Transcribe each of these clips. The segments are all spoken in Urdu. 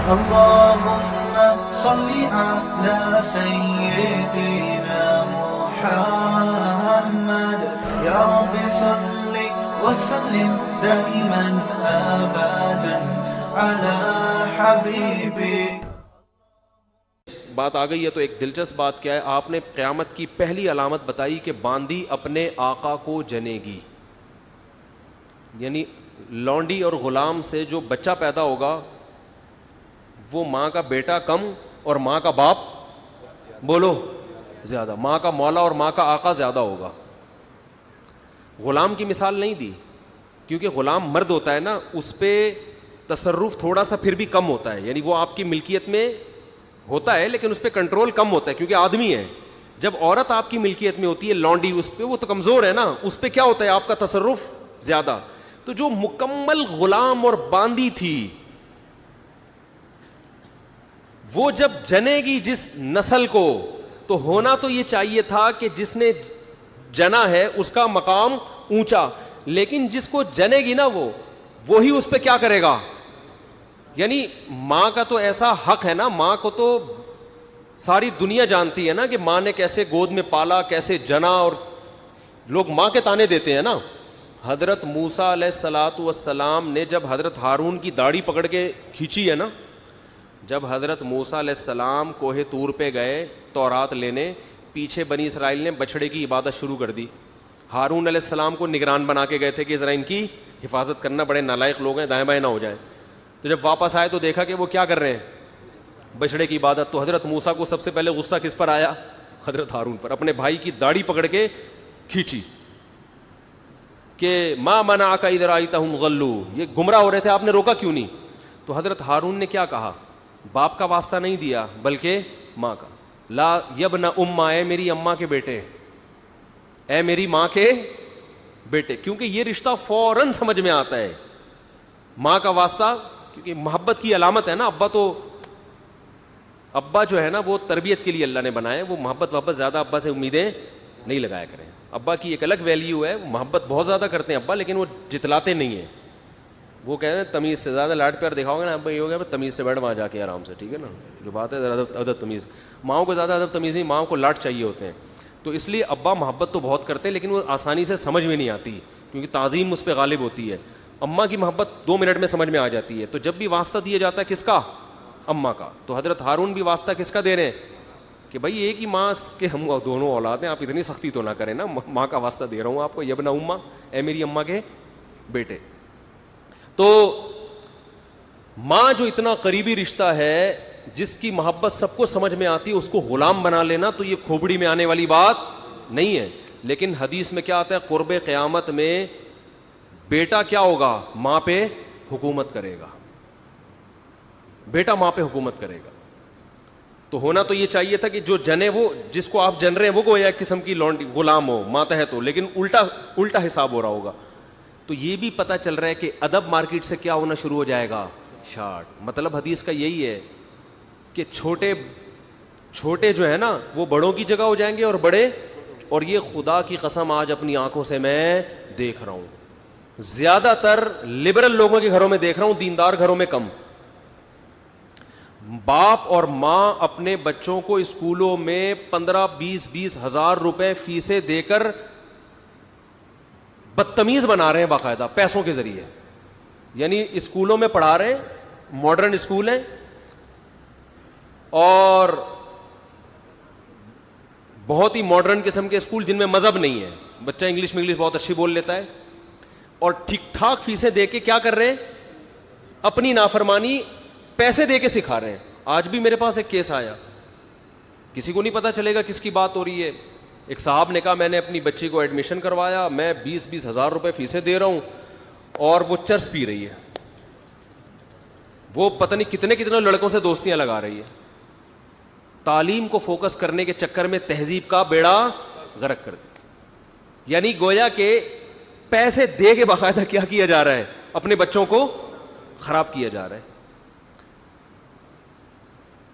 اللهم صل على سيدنا محمد يا رب صل وسلم دائما ابدا على حبيبك. بات آ گئی ہے تو ایک دلچسپ بات کیا ہے، آپ نے قیامت کی پہلی علامت بتائی کہ باندی اپنے آقا کو جنے گی. یعنی لونڈی اور غلام سے جو بچہ پیدا ہوگا وہ ماں کا بیٹا کم اور ماں کا باپ بولو زیادہ، ماں کا مولا اور ماں کا آقا زیادہ ہوگا. غلام کی مثال نہیں دی کیونکہ غلام مرد ہوتا ہے نا، اس پہ تصرف تھوڑا سا پھر بھی کم ہوتا ہے، یعنی وہ آپ کی ملکیت میں ہوتا ہے لیکن اس پہ کنٹرول کم ہوتا ہے کیونکہ آدمی ہے. جب عورت آپ کی ملکیت میں ہوتی ہے لونڈی، اس پہ وہ تو کمزور ہے نا، اس پہ کیا ہوتا ہے آپ کا تصرف زیادہ. تو جو مکمل غلام اور باندی تھی وہ جب جنے گی جس نسل کو، تو ہونا تو یہ چاہیے تھا کہ جس نے جنا ہے اس کا مقام اونچا، لیکن جس کو جنے گی نا وہی اس پہ کیا کرے گا. یعنی ماں کا تو ایسا حق ہے نا، ماں کو تو ساری دنیا جانتی ہے نا کہ ماں نے کیسے گود میں پالا، کیسے جنا، اور لوگ ماں کے تانے دیتے ہیں نا. حضرت موسیٰ علیہ الصلاۃ والسلام نے جب حضرت ہارون کی داڑھی پکڑ کے کھینچی ہے نا، جب حضرت موسیٰ علیہ السلام کوہ طور پہ گئے تورات لینے، پیچھے بنی اسرائیل نے بچھڑے کی عبادت شروع کر دی. ہارون علیہ السلام کو نگران بنا کے گئے تھے کہ ذرا ان کی حفاظت کرنا، بڑے نالائق لوگ ہیں، دائیں بائیں نہ ہو جائیں. تو جب واپس آئے تو دیکھا کہ وہ کیا کر رہے ہیں، بچھڑے کی عبادت. تو حضرت موسیٰ کو سب سے پہلے غصہ کس پر آیا؟ حضرت ہارون پر. اپنے بھائی کی داڑھی پکڑ کے کھینچی کہ ما منعک اذ رأیتہم ضلوا، یہ گمراہ ہو رہے تھے، آپ نے روکا کیوں نہیں؟ تو حضرت ہارون نے کیا کہا؟ باپ کا واسطہ نہیں دیا بلکہ ماں کا. لا یبن اماں، اے میری اماں کے بیٹے، اے میری ماں کے بیٹے، کیونکہ یہ رشتہ فوراً سمجھ میں آتا ہے. ماں کا واسطہ کیونکہ محبت کی علامت ہے نا. ابا جو ہے نا وہ تربیت کے لیے اللہ نے بنایا ہے، وہ محبت وابت زیادہ ابا سے امیدیں نہیں لگایا کریں. ابا کی ایک الگ ویلیو ہے، محبت بہت زیادہ کرتے ہیں ابا، لیکن وہ جتلاتے نہیں ہیں. وہ کہہ رہے ہیں تمیز سے زیادہ لاڈ پیار دکھاؤ گے نا ابا، یہ ہو گیا تمیز سے بیٹھ وہاں جا کے آرام سے، ٹھیک ہے نا، جو بات ہے ادب تمیز. ماؤں کو زیادہ ادب تمیز نہیں، ماؤں کو لاڈ چاہیے ہوتے ہیں. تو اس لیے ابا محبت تو بہت کرتے ہیں لیکن وہ آسانی سے سمجھ میں نہیں آتی کیونکہ تعظیم اس پہ غالب ہوتی ہے. اماں کی محبت 2 منٹ میں سمجھ میں آ جاتی ہے. تو جب بھی واسطہ دیا جاتا ہے کس کا؟ اماں کا. تو حضرت ہارون بھی واسطہ کس کا دے رہے ہیں کہ بھائی ایک ہی ماں کے ہم دونوں اولاد ہیں، آپ اتنی سختی تو نہ کریں نا، ماں کا واسطہ دے رہا ہوں آپ کو، یبن اماں، اے میری اماں کے بیٹے. تو ماں جو اتنا قریبی رشتہ ہے، جس کی محبت سب کو سمجھ میں آتی ہے، اس کو غلام بنا لینا تو یہ کھوپڑی میں آنے والی بات نہیں ہے. لیکن حدیث میں کیا آتا ہے؟ قرب قیامت میں بیٹا کیا ہوگا؟ ماں پہ حکومت کرے گا، بیٹا ماں پہ حکومت کرے گا. تو ہونا تو یہ چاہیے تھا کہ جو جنے، وہ جس کو آپ جن رہے ہیں وہ گویا ایک قسم کی لونڈی غلام ہو، ماتحت ہو، لیکن الٹا حساب ہو رہا ہوگا. تو یہ بھی پتہ چل رہا ہے کہ ادب مارکیٹ سے کیا ہونا شروع ہو جائے گا؟ شارٹ. مطلب حدیث کا یہی ہے کہ چھوٹے جو ہے نا وہ بڑوں کی جگہ ہو جائیں گے اور بڑے، اور یہ خدا کی قسم آج اپنی آنکھوں سے میں دیکھ رہا ہوں، زیادہ تر لبرل لوگوں کے گھروں میں دیکھ رہا ہوں، دیندار گھروں میں کم. باپ اور ماں اپنے بچوں کو اسکولوں میں 15-20 ہزار روپے فیسیں دے کر بدتمیز بنا رہے ہیں باقاعدہ پیسوں کے ذریعے. یعنی اسکولوں میں پڑھا رہے ہیں، ماڈرن اسکول ہیں، اور بہت ہی ماڈرن قسم کے اسکول جن میں مذہب نہیں ہے، بچہ انگلش بہت اچھی بول لیتا ہے، اور ٹھیک ٹھاک فیسیں دے کے کیا کر رہے ہیں؟ اپنی نافرمانی پیسے دے کے سکھا رہے ہیں. آج بھی میرے پاس ایک کیس آیا، کسی کو نہیں پتا چلے گا کس کی بات ہو رہی ہے. ایک صاحب نے کہا میں نے اپنی بچی کو ایڈمیشن کروایا، میں 20 ہزار روپے فیسیں دے رہا ہوں، اور وہ چرس پی رہی ہے، وہ پتہ نہیں کتنے لڑکوں سے دوستیاں لگا رہی ہے. تعلیم کو فوکس کرنے کے چکر میں تہذیب کا بیڑا غرق کر دیا. یعنی گویا کہ پیسے دے کے باقاعدہ کیا کیا جا رہا ہے؟ اپنے بچوں کو خراب کیا جا رہا ہے.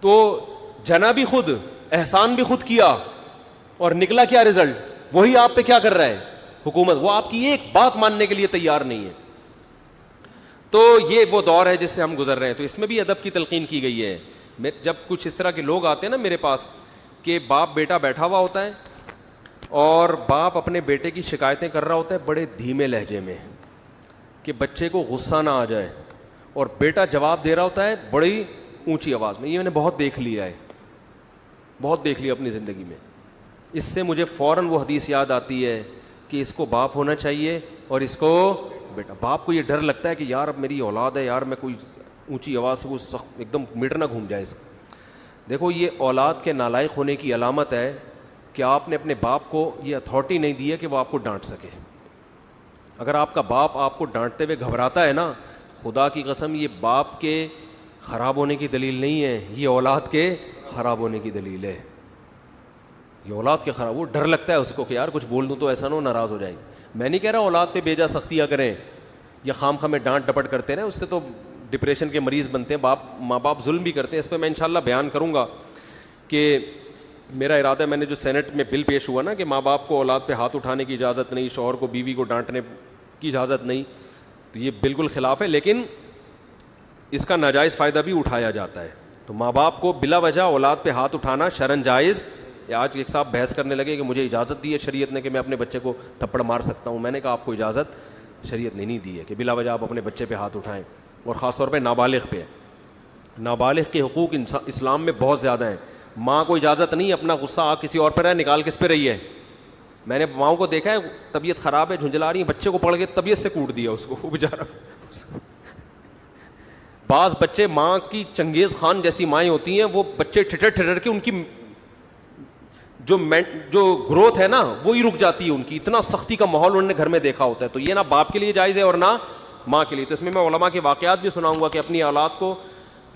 تو جنا بھی خود، احسان بھی خود کیا، اور نکلا کیا رزلٹ؟ وہی آپ پہ کیا کر رہا ہے؟ حکومت. وہ آپ کی ایک بات ماننے کے لیے تیار نہیں ہے. تو یہ وہ دور ہے جس سے ہم گزر رہے ہیں. تو اس میں بھی ادب کی تلقین کی گئی ہے. جب کچھ اس طرح کے لوگ آتے ہیں نا میرے پاس کہ باپ بیٹا بیٹھا ہوا ہوتا ہے اور باپ اپنے بیٹے کی شکایتیں کر رہا ہوتا ہے بڑے دھیمے لہجے میں کہ بچے کو غصہ نہ آ جائے, اور بیٹا جواب دے رہا ہوتا ہے بڑی اونچی آواز میں. یہ میں نے بہت دیکھ لیا ہے, بہت دیکھ لیا اپنی زندگی میں. اس سے مجھے فوراً وہ حدیث یاد آتی ہے کہ اس کو باپ ہونا چاہیے اور اس کو بیٹا. باپ کو یہ ڈر لگتا ہے کہ یار اب میری اولاد ہے, یار میں کوئی اونچی آواز سے وہ سخت ایک دم میٹر نہ گھوم جائے اس. دیکھو یہ اولاد کے نالائق ہونے کی علامت ہے کہ آپ نے اپنے باپ کو یہ اتھارٹی نہیں دی ہے کہ وہ آپ کو ڈانٹ سکے. اگر آپ کا باپ آپ کو ڈانٹتے ہوئے گھبراتا ہے نا, خدا کی قسم یہ باپ کے خراب ہونے کی دلیل نہیں ہے, یہ اولاد کے خراب ہونے کی دلیل ہے. یہ اولاد کے خراب, وہ ڈر لگتا ہے اس کو کہ یار کچھ بول دوں تو ایسا نہ ہو ناراض ہو جائے. میں نہیں کہہ رہا اولاد پہ بیجا سختیاں کریں یا خام خواہ میں ڈانٹ ڈپٹ کرتے رہیں, اس سے تو ڈپریشن کے مریض بنتے ہیں. ماں باپ ظلم بھی کرتے ہیں. اس پہ میں انشاءاللہ بیان کروں گا کہ میرا ارادہ ہے, میں نے جو سینٹ میں بل پیش ہوا نا کہ ماں باپ کو اولاد پہ ہاتھ اٹھانے کی اجازت نہیں, شوہر کو بیوی کو ڈانٹنے کی اجازت نہیں, تو یہ بالکل خلاف ہے, لیکن اس کا ناجائز فائدہ بھی اٹھایا جاتا ہے. تو ماں باپ کو بلا وجہ اولاد پہ ہاتھ اٹھانا شرعاً جائز. آج ایک صاحب بحث کرنے لگے کہ مجھے اجازت دی ہے شریعت نے کہ میں اپنے بچے کو تھپڑ مار سکتا ہوں. میں نے کہا آپ کو اجازت شریعت نے نہیں دی ہے کہ بلا وجہ آپ اپنے بچے پہ ہاتھ اٹھائیں, اور خاص طور پہ نابالغ پہ. نابالغ کے حقوق اسلام میں بہت زیادہ ہیں. ماں کو اجازت نہیں اپنا غصہ آ کسی اور پہ رہے نکال کس پہ رہی ہے. میں نے ماؤں کو دیکھا ہے طبیعت خراب ہے, جھنجھلا رہی ہیں, بچے کو پڑھ کے طبیعت سے کوٹ دیا اس کو, وہ بیچارہ. بعض بچے ماں کی چنگیز خان جیسی مائیں ہوتی ہیں, وہ بچے ٹھٹر ٹھٹر کے ان کی جو گروتھ ہے نا وہی رک جاتی ہے ان کی. اتنا سختی کا ماحول انہوں نے گھر میں دیکھا ہوتا ہے. تو یہ نہ باپ کے لیے جائز ہے اور نہ ماں کے لیے. تو اس میں علماء کے واقعات بھی سناؤں گا کہ اپنی اولاد کو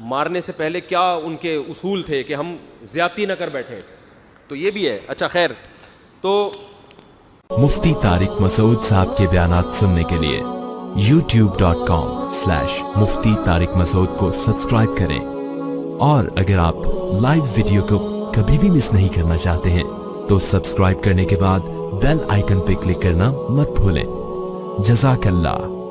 مارنے سے پہلے کیا ان کے اصول تھے کہ ہم زیادتی نہ کر بیٹھیں. تو یہ بھی ہے. اچھا خیر, تو مفتی طارق مسعود صاحب کے بیانات سننے کے لیے youtube.com/مفتی طارق مسعود کو سبسکرائب کریں, اور اگر آپ لائیو ویڈیو کو کبھی بھی مس نہیں کرنا چاہتے ہیں تو سبسکرائب کرنے کے بعد بیل آئیکن پہ کلک کرنا مت بھولیں. جزاک اللہ.